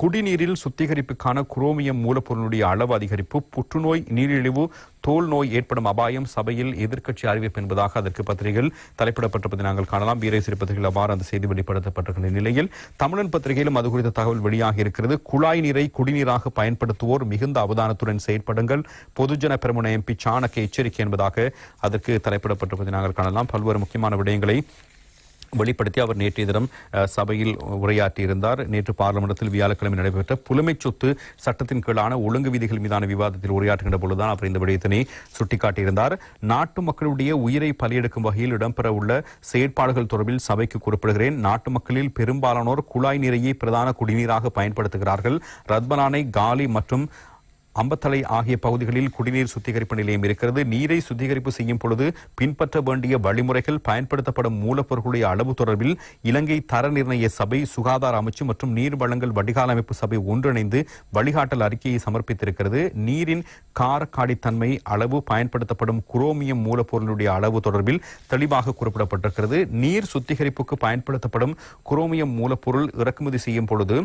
குடிநீரில் சுத்திகரிப்புக்கான chromium மூலப்பொருளுடைய அளவு அதிகரிப்பு, புற்றுநோய், நீரிழிவு, தோல் நோய் ஏற்படும் அபாயம், சபையில் எதிர்க்கட்சி அறிவிப்பு என்பதாக அதற்கு பத்திரிகையில் தலைப்பிடப்பட்டிருப்பதை நாங்கள் காணலாம். வீரேசிறு பத்திரிகையில் அவ்வாறு அந்த செய்தி வெளிப்படுத்தப்பட்டிருக்கின்ற நிலையில் தமிழன் பத்திரிகையிலும் அது குறித்த தகவல் வெளியாக இருக்கிறது. குழாய் நீரை குடிநீராக பயன்படுத்துவோர் மிகுந்த அவதானத்துடன் செயற்படுங்கள், பொதுஜன பெரமுன எம்பி சாணக்க எச்சரிக்கை என்பதாக அதற்கு தலைப்பிடப்பட்டிருப்பதை நாங்கள் காணலாம். பல்வேறு முக்கியமான விடயங்களை வெளிப்படுத்தி அவர் நேற்றைய தினம் சபையில் உரையாற்றியிருந்தார். நேற்று பார்லிமெண்டத்தில் வியாழக்கிழமை நடைபெற்ற புலமைச் சொத்து சட்டத்தின் கீழான ஒழுங்கு விதிகள் மீதான விவாதத்தில் உரையாற்றுகின்ற பொழுதுதான் அவர் இந்த விடயத்தினை சுட்டிக்காட்டியிருந்தார். நாட்டு மக்களுடைய உயிரை பலியெடுக்கும் வகையில் இடம்பெறவுள்ள செயற்பாடுகள் தொடர்பில் சபைக்கு குறிப்பிடுகிறேன். நாட்டு மக்களில் பெரும்பாலானோர் குழாய் நீரையே பிரதான குடிநீராக பயன்படுத்துகிறார்கள். ரத்மலானை, காலி மற்றும் அம்பத்தலை ஆகிய பகுதிகளில் குடிநீர் சுத்திகரிப்பு நிலையம் இருக்கிறது. நீரை சுத்திகரிப்பு செய்யும் பொழுது பின்பற்ற வேண்டிய வழிமுறைகள், பயன்படுத்தப்படும் மூலப்பொருட்களுடைய அளவு தொடர்பில் இலங்கை தர நிர்ணய சபை, சுகாதார அமைச்சு மற்றும் நீர் வழங்கல் வடிகால் அமைப்பு சபை ஒன்றிணைந்து வழிகாட்டல் அறிக்கையை சமர்ப்பித்திருக்கிறது. நீரின் காரக்காடித்தன்மை, அளவு, பயன்படுத்தப்படும் குரோமியம் மூலப்பொருளுடைய அளவு தொடர்பில் தெளிவாக குறிப்பிடப்பட்டிருக்கிறது. நீர் சுத்திகரிப்புக்கு பயன்படுத்தப்படும் குரோமியம் மூலப்பொருள் இறக்குமதி செய்யும் பொழுது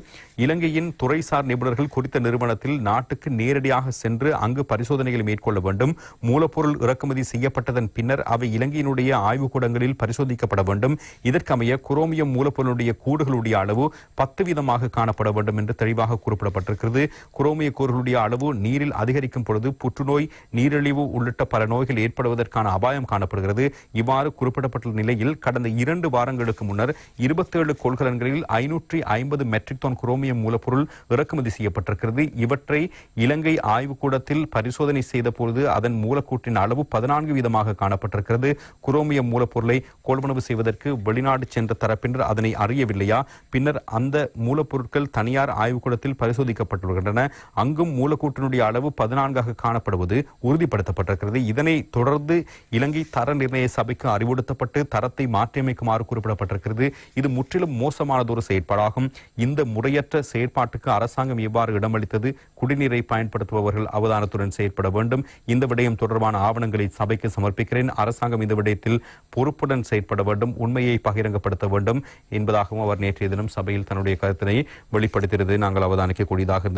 இலங்கையின் துறைசார் நிபுணர்கள் குறித்த நிறுவனத்தில் நாட்டுக்கு நேரடியாக சென்று அங்கு பரிசோதனைகளை மேற்கொள்ள வேண்டும். மூலப்பொருள் இறக்குமதி செய்யப்பட்டதன் பின்னர் அவை இலங்கையினுடைய ஆய்வுக்கூடங்களில் பரிசோதிக்கப்பட வேண்டும். இதற்கமைய குரோமியம் மூலப்பொருளுடைய கூடுகளுடைய அளவு 10% காணப்பட வேண்டும் என்று தெளிவாக குறிப்பிடப்பட்டிருக்கிறது. குரோமிய கூறுகளுடைய அளவு நீரில் அதிகரிக்கும் பொழுது புற்றுநோய், நீரிழிவு உள்ளிட்ட பல நோய்கள் ஏற்படுவதற்கான அபாயம் காணப்படுகிறது. இவ்வாறு குறிப்பிடப்பட்டுள்ள நிலையில் கடந்த 2 வாரங்களுக்கு முன்னர் 27 கொள்கலன்களில் 550 மெட்ரிக் டன் குரோமியம் மூலப்பொருள் இறக்குமதி செய்யப்பட்டிருக்கிறது. இவற்றை இலங்கை ஆய்வுக்கூடத்தில் பரிசோதனை செய்த பொழுது அதன் மூலக்கூற்றின் அளவு 14% காணப்பட்டிருக்கிறது. குரோமியம் மூலப்பொருளை கொள்வனவு செய்வதற்கு வெளிநாடு சென்ற தரப்பினர் அதனை அறியவில்லையா? பின்னர் அந்த மூலப்பொருட்கள் தனியார் ஆய்வுக்கூடத்தில் பரிசோதிக்கப்பட்டுள்ளன. அங்கும் மூலக்கூற்றினுடைய அளவு 14 காணப்படுவது உறுதிப்படுத்தப்பட்டிருக்கிறது. இதனை தொடர்ந்து இலங்கை தர நிர்ணய சபைக்கு அறிவுறுத்தப்பட்டு தரத்தை மாற்றியமைக்குமாறு குறிப்பிடப்பட்டிருக்கிறது. இது முற்றிலும் மோசமானதொரு செயற்பாடாகும். இந்த முறையற்ற செயற்பாட்டுக்கு அரசாங்கம் எவ்வாறு இடமளித்தது? குடிநீரை பயன்படுத்துபவர்கள் அவதானத்துடன் செயற்பட வேண்டும். இந்த விடயம் தொடர்பான ஆவணங்களை சபைக்கு சமர்ப்பிக்கிறேன். அரசாங்கம் இந்த விடயத்தில் பொறுப்புடன் செயற்பட வேண்டும், உண்மையை பகிரங்கப்படுத்த வேண்டும் என்பதாகவும் அவர் நேற்றைய தினம் சபையில் தன்னுடைய கருத்தினை வெளிப்படுத்தியது நாங்கள் அவதானிக்கக்கூடியதாக இருந்தது.